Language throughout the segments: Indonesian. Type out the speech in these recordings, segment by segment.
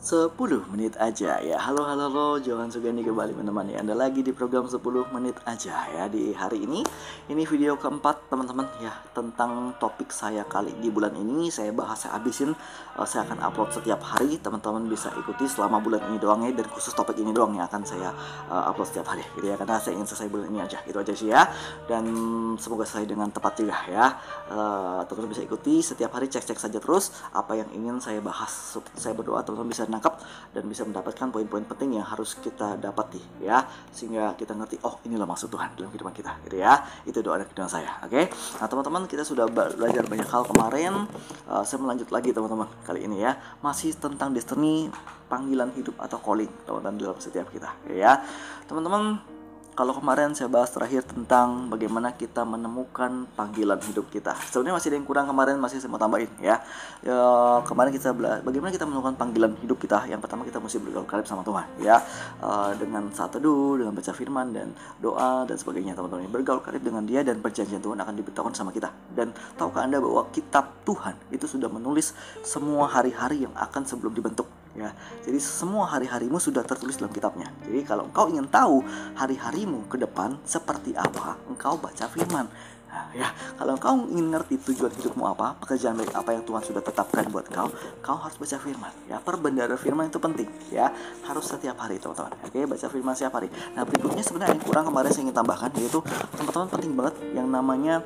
10 menit aja ya. Halo halo halo, Johan Sugandi kembali menemani Anda lagi di program 10 menit aja ya. Di hari ini video keempat teman-teman ya, tentang topik saya kali di bulan ini. Saya bahas, saya habisin, saya akan upload setiap hari. Teman-teman bisa ikuti selama bulan ini doang ya, dan khusus topik ini doang yang akan saya upload setiap hari gitu ya, karena saya ingin selesai bulan ini aja, gitu aja sih ya. Dan semoga selesai dengan tepat juga ya. Teman-teman bisa ikuti setiap hari, cek-cek saja terus apa yang ingin saya bahas. Saya berdoa teman-teman bisa nangkap dan bisa mendapatkan poin-poin penting yang harus kita dapati ya, sehingga kita ngerti, oh inilah maksud Tuhan dalam kehidupan kita gitu ya. Itu doa dan kedoaan saya. Oke. Nah teman-teman, kita sudah belajar banyak hal kemarin. Saya melanjut lagi teman-teman kali ini ya, masih tentang destiny, panggilan hidup atau calling teman-teman dalam setiap kita ya teman-teman. Kalau kemarin saya bahas terakhir tentang bagaimana kita menemukan panggilan hidup kita. Sebenarnya masih ada yang kurang kemarin, masih saya mau tambahin ya. Kemarin kita bagaimana kita menemukan panggilan hidup kita. Yang pertama kita mesti bergaul karib sama Tuhan ya. Dengan saat teduh, dengan baca firman dan doa dan sebagainya teman-teman. Bergaul karib dengan Dia dan perjanjian Tuhan akan diberitahukan sama kita. Dan tahukah Anda bahwa kitab Tuhan itu sudah menulis semua hari-hari yang akan sebelum dibentuk. Ya, jadi semua hari-harimu sudah tertulis dalam kitabnya. Jadi kalau engkau ingin tahu hari-harimu ke depan seperti apa, engkau baca firman. Nah, ya, kalau engkau ingin ngerti tujuan hidupmu apa, pekerjaan baik apa yang Tuhan sudah tetapkan buat kau harus baca firman. Ya, perbendara firman itu penting. Ya, harus setiap hari teman-teman. Oke, baca firman setiap hari. Nah, berikutnya sebenarnya yang kurang kemarin saya ingin tambahkan, yaitu teman-teman penting banget yang namanya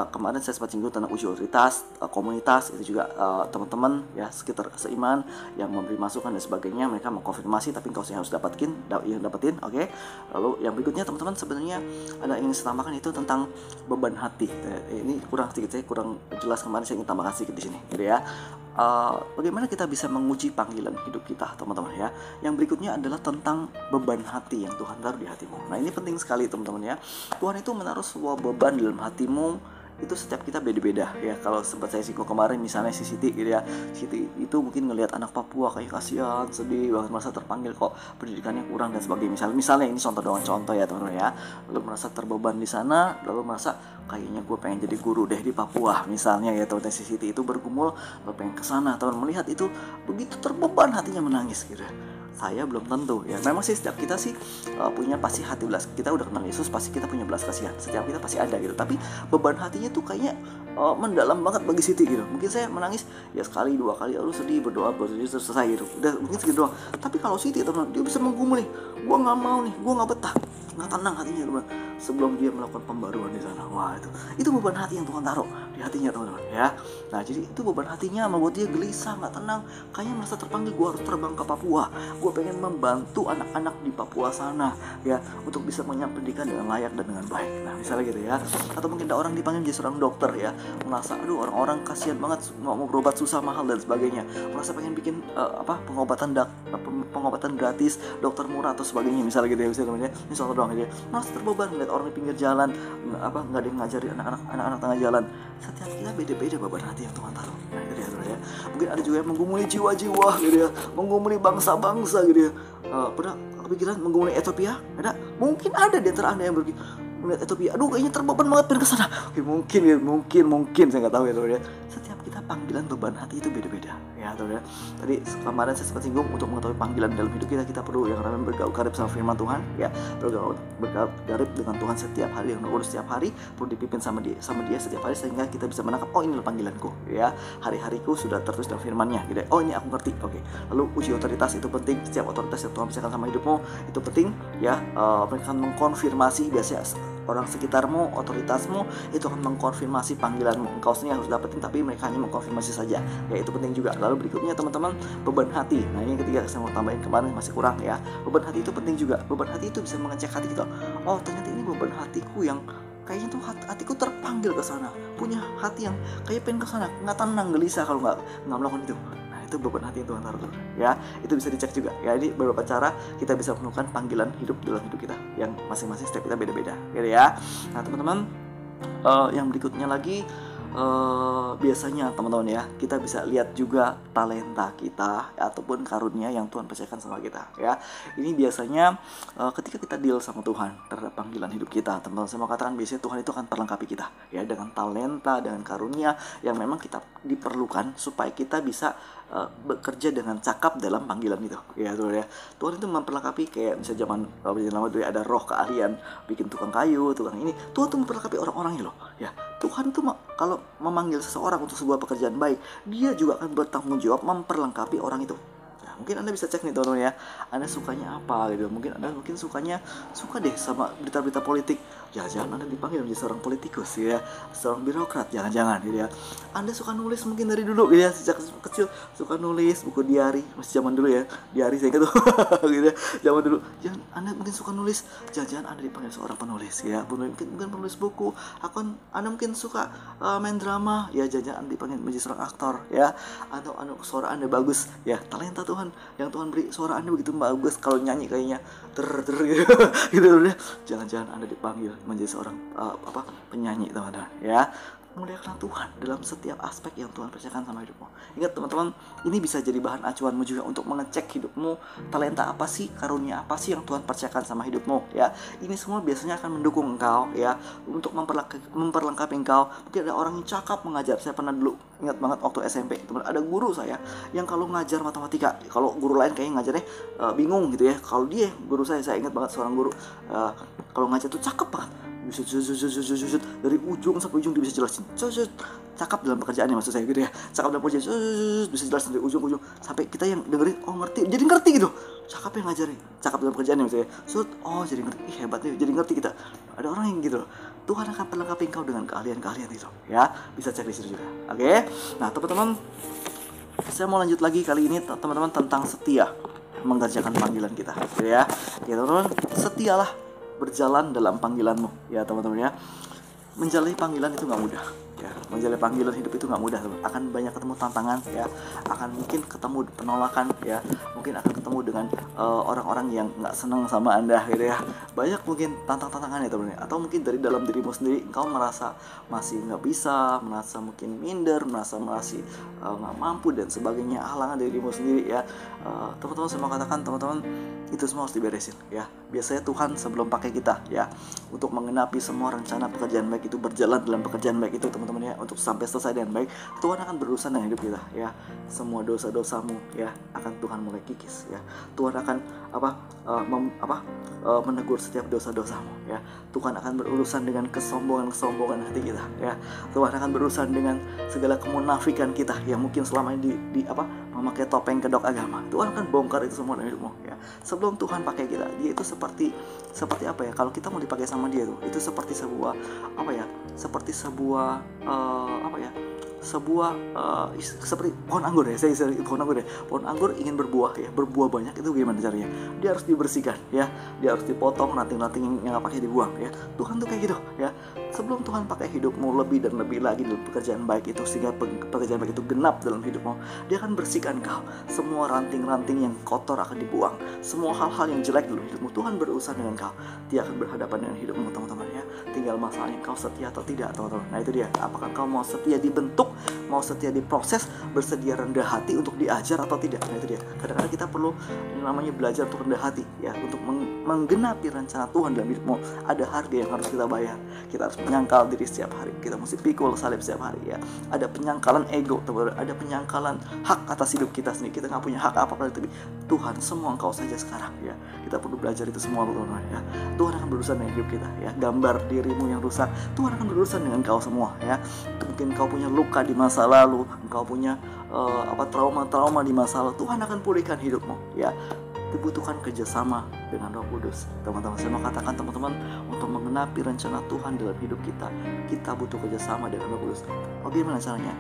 kemarin saya sempat singgung tentang uji otoritas, komunitas itu juga teman-teman ya sekitar seiman yang memberi masukan dan sebagainya, mereka mengkonfirmasi tapi engkau harus dapetin. Oke. Lalu yang berikutnya teman-teman, sebenarnya ada yang ingin saya tambahkan, itu tentang beban hati. Ini kurang sedikit, saya kurang jelas kemarin, saya ingin tambahkan sedikit di sini gitu ya. Bagaimana kita bisa menguji panggilan hidup kita teman-teman ya. Yang berikutnya adalah tentang beban hati yang Tuhan taruh di hatimu. Nah ini penting sekali teman-teman ya. Tuhan itu menaruh sebuah beban dalam hatimu. Itu setiap kita beda-beda ya. Kalau sempat saya singgung kemarin, misalnya si Siti gitu ya, Siti itu mungkin ngelihat anak Papua kayak kasihan, sedih banget, merasa terpanggil kok pendidikannya kurang dan sebagainya. Misalnya ini contoh ya teman-teman ya, lalu merasa terbeban di sana, lalu merasa kayaknya gue pengen jadi guru deh di Papua misalnya ya teman-teman. Si Siti itu bergumul lalu pengen kesana, teman melihat itu begitu terbeban, hatinya menangis gitu. Saya belum tentu ya. Memang sih setiap kita sih punya pasti hati belas. Kita udah kenal Yesus, pasti kita punya belas kasihan. Setiap kita pasti ada gitu. Tapi beban hatinya tuh kayaknya mendalam banget bagi Siti gitu. Mungkin saya menangis ya sekali dua kali, lalu sedih, berdoa, selesai gitu. Udah mungkin segitu doang. Tapi kalau Siti teman, dia bisa menggumul nih. Gua nggak mau nih, gua nggak betah, nggak tenang hatinya teman. Sebelum dia melakukan pembaruan di sana, wah itu beban hati yang Tuhan taruh di hatinya teman-teman ya. Nah jadi itu beban hatinya membuat dia gelisah, nggak tenang, kayaknya merasa terpanggil, gue harus terbang ke Papua, gue pengen membantu anak-anak di Papua sana ya, untuk bisa menyampaikan pendidikan dengan layak dan dengan baik. Nah misalnya gitu ya. Atau mungkin ada orang dipanggil jadi seorang dokter ya, merasa aduh orang-orang kasihan banget, mau berobat susah, mahal dan sebagainya, merasa pengen bikin pengobatan gratis, dokter murah atau sebagainya misalnya gitu ya. Misalnya ini contoh doang gitu ya. Merasa terbeban melihat orang di pinggir jalan, nggak ada yang ngajari anak-anak tengah jalan. Setiap kita beda-beda beban hati yang Tuhan taruh. Nah gitu ya. Mungkin ada juga yang menggumuli jiwa-jiwa gitu ya, menggumuli bangsa-bangsa gitu ya. Pernah kepikiran menggumuli Ethiopia? Ada? Mungkin ada di antara Anda yang melihat Ethiopia, aduh kayaknya terbeban banget pengen kesana. Oke, mungkin saya nggak tahu ya. Setiap kita panggilan beban hati itu beda-beda ya teman ya. Tadi kemarin saya sempat singgung, untuk mengetahui panggilan dalam hidup kita perlu yang namanya bergaul karib sama firman Tuhan ya. Bergaul karib dengan Tuhan setiap hari, yang urus setiap hari, perlu dipimpin sama dia setiap hari, sehingga kita bisa menangkap, oh inilah panggilanku ya, hari-hariku sudah tertulis dalam firman-Nya gitu. Oh ini aku ngerti. Oke. Lalu uji otoritas itu penting. Setiap otoritas yang Tuhan berikan sama hidupmu itu penting ya. Mereka akan mengkonfirmasi, biasanya orang sekitarmu, otoritasmu itu akan mengkonfirmasi panggilanmu. Engkau sendiri harus dapetin, tapi mereka hanya mengkonfirmasi saja ya. Itu penting juga. Lalu berikutnya teman-teman, beban hati. Nah ini yang ketiga, saya mau tambahin, kemarin masih kurang ya. Beban hati itu penting juga. Beban hati itu bisa mengecek hati kita. Oh ternyata ini beban hatiku yang kayaknya tuh hatiku terpanggil ke sana, punya hati yang kayak pengen ke sana, nggak tenang, gelisah kalau nggak melakukan itu. Nah itu beban hati yang Tuhan taruh ya. Itu bisa dicek juga ya. Ini beberapa cara kita bisa menemukan panggilan hidup dalam hidup kita yang masing-masing setiap kita beda-beda gitu ya. Nah teman-teman, yang berikutnya lagi, biasanya teman-teman ya, kita bisa lihat juga talenta kita ataupun karunia yang Tuhan percayakan sama kita ya. Ini biasanya ketika kita deal sama Tuhan terhadap panggilan hidup kita, teman-teman, saya mau katakan biasanya Tuhan itu akan perlengkapi kita ya dengan talenta, dengan karunia yang memang kita diperlukan supaya kita bisa bekerja dengan cakap dalam panggilan itu, ya saudara ya. Tuhan itu memperlengkapi, kayak misalnya zaman lama dulu ada roh keahlian bikin tukang kayu, tukang ini. Tuhan tuh memperlengkapi orang-orangnya loh, ya. Tuhan tuh kalau memanggil seseorang untuk sebuah pekerjaan baik, dia juga akan bertanggung jawab memperlengkapi orang itu. Mungkin Anda bisa cek nih teman-teman ya, Anda sukanya apa gitu. Mungkin Anda suka deh sama berita-berita politik. Jangan-jangan Anda dipanggil menjadi seorang politikus ya, seorang birokrat, jangan-jangan gitu ya. Anda suka nulis mungkin dari dulu gitu ya, sejak kecil suka nulis buku diari, masih zaman dulu ya, diari saya gitu gitu ya, zaman dulu. Jangan Anda mungkin suka nulis, jangan-jangan Anda dipanggil seorang penulis ya, mungkin penulis buku. Anda mungkin suka main drama ya, jangan-jangan Anda dipanggil menjadi seorang aktor ya, atau suara Anda bagus ya, talenta Tuhan yang Tuhan beri, suara Anda begitu bagus, kalau nyanyi kayaknya gitu gitu ya. Jangan-jangan Anda dipanggil menjadi seorang penyanyi teman-teman ya. Muliakan Tuhan dalam setiap aspek yang Tuhan percayakan sama hidupmu. Ingat teman-teman, ini bisa jadi bahan acuanmu juga untuk mengecek hidupmu, talenta apa sih, karunia apa sih yang Tuhan percayakan sama hidupmu ya. Ini semua biasanya akan mendukung engkau ya, untuk memperlengkapi engkau. Mungkin ada orang yang cakap mengajar. Saya pernah dulu ingat banget waktu SMP, teman, ada guru saya yang kalau ngajar matematika, kalau guru lain kayaknya ngajarnya bingung gitu ya. Kalau dia guru saya ingat banget seorang guru kalau ngajar tuh cakep banget. Bisa dari ujung sampai ujung dia bisa jelasin. Cakap dalam pekerjaannya, maksud saya gitu ya. Cakap dalam pekerjaan bisa jelasin dari ujung sampai kita yang dengerin ngerti, jadi ngerti gitu. Cakap yang ngajarin, cakap dalam pekerjaannya misalnya. Jadi ngerti. Hebat nih, jadi ngerti kita. Ada orang yang gitu. Tuhan akan perlengkapi engkau dengan keahlian-keahlian itu ya. Bisa cek di situ juga. Oke. Nah, teman-teman, saya mau lanjut lagi kali ini teman-teman tentang setia mengerjakan panggilan kita gitu ya. Ya teman-teman, setialah berjalan dalam panggilanmu ya teman-teman ya. Menjalani panggilan itu nggak mudah ya, menjalani panggilan hidup itu nggak mudah teman. Akan banyak ketemu tantangan ya, akan mungkin ketemu penolakan ya, mungkin akan ketemu dengan orang-orang yang nggak senang sama Anda gitu ya. Banyak mungkin tantangan ya teman-teman, atau mungkin dari dalam dirimu sendiri engkau merasa masih nggak bisa, merasa mungkin minder, merasa masih nggak mampu dan sebagainya, halangan dari dirimu sendiri ya. Teman-teman, saya mau katakan teman-teman, itu semua harus diberesin ya. Biasanya Tuhan sebelum pakai kita ya untuk menggenapi semua rencana pekerjaan baik itu, berjalan dalam pekerjaan baik itu teman-teman ya, untuk sampai selesai dengan baik, Tuhan akan berurusan dengan hidup kita ya. Semua dosa-dosamu ya akan Tuhan mulai kikis ya. Tuhan akan menegur setiap dosa-dosamu ya. Tuhan akan berurusan dengan kesombongan hati kita ya. Tuhan akan berurusan dengan segala kemunafikan kita yang mungkin selama ini memakai topeng kedok agama. Tuhan akan bongkar itu semua dalam hidupmu ya. Sebelum Tuhan pakai kita, dia itu seperti apa ya? Kalau kita mau dipakai sama dia tuh, itu seperti sebuah seperti pohon anggur ya. Pohon anggur ingin berbuah ya, berbuah banyak, itu gimana caranya? Dia harus dibersihkan ya, dia harus dipotong, ranting-ranting yang nggak pakai dibuang ya. Tuhan tuh kayak gitu ya. Sebelum Tuhan pakai hidupmu lebih dan lebih lagi dalam pekerjaan baik itu, sehingga pekerjaan baik itu genap dalam hidupmu, dia akan bersihkan kau. Semua ranting-ranting yang kotor akan dibuang, semua hal-hal yang jelek dalam hidupmu, Tuhan berurusan dengan kau. Dia akan berhadapan dengan hidupmu teman-teman ya. Tinggal masalahnya kau setia atau tidak teman-teman. Nah itu dia, apakah kau mau setia dibentuk, mau setia diproses, bersedia rendah hati untuk diajar atau tidak. Nah itu dia, kadang-kadang kita perlu yang namanya belajar untuk rendah hati ya, untuk menggenapi rencana Tuhan dalam hidupmu. Ada harga yang harus kita bayar. Kita harus menyangkal diri setiap hari, kita mesti pikul salib setiap hari ya. Ada penyangkalan ego teman-teman, ada penyangkalan hak atas hidup kita sendiri. Kita nggak punya hak apa-apa, tapi Tuhan, semua Engkau saja sekarang ya. Kita perlu belajar itu semua teman-teman ya. Tuhan akan berurusan dengan hidup kita ya. Gambar dirimu yang rusak, Tuhan akan berurusan dengan kau semua ya. Mungkin kau punya luka di masa lalu, engkau punya trauma di masa lalu, Tuhan akan pulihkan hidupmu ya. Dibutuhkan kerjasama dengan Roh Kudus teman-teman. Saya mau katakan teman-teman, untuk mengenapi rencana Tuhan dalam hidup kita, kita butuh kerjasama dengan Roh Kudus. Bagaimana caranya?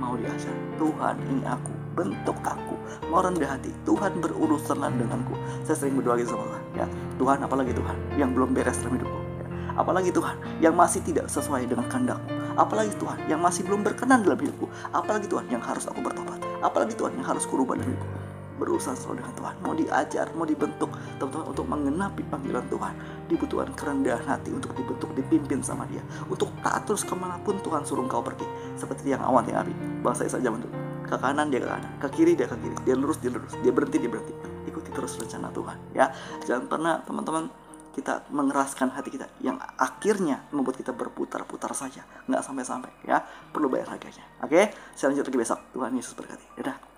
Mau diajar, Tuhan ini aku, bentuk aku. Mau rendah hati, Tuhan berurusanlah denganku. Saya sering berdoa gitu sama Tuhan ya. Tuhan, apalagi Tuhan yang belum beres dalam hidupku ya. Apalagi Tuhan yang masih tidak sesuai dengan kehendak-Mu. Apalagi Tuhan yang masih belum berkenan dalam hidupku. Apalagi Tuhan yang harus aku bertobat. Apalagi Tuhan yang harus kurubah dalam hidupku. Berusaha selalu dengan Tuhan, mau diajar, mau dibentuk teman-teman untuk mengenapi panggilan Tuhan. Dibutuhkan kerendahan hati untuk dibentuk, dipimpin sama Dia, untuk taat terus kemanapun Tuhan suruh engkau pergi. Seperti yang awan yang api, bangsa Israel zaman dulu, ke kanan dia ke kanan, ke kiri dia ke kiri, dia lurus, dia berhenti. Ikuti terus rencana Tuhan ya. Jangan pernah teman-teman kita mengeraskan hati kita yang akhirnya membuat kita berputar-putar saja, nggak sampai-sampai ya. Perlu bayar harganya. Oke, saya lanjut lagi besok. Tuhan Yesus berkati. Dadah.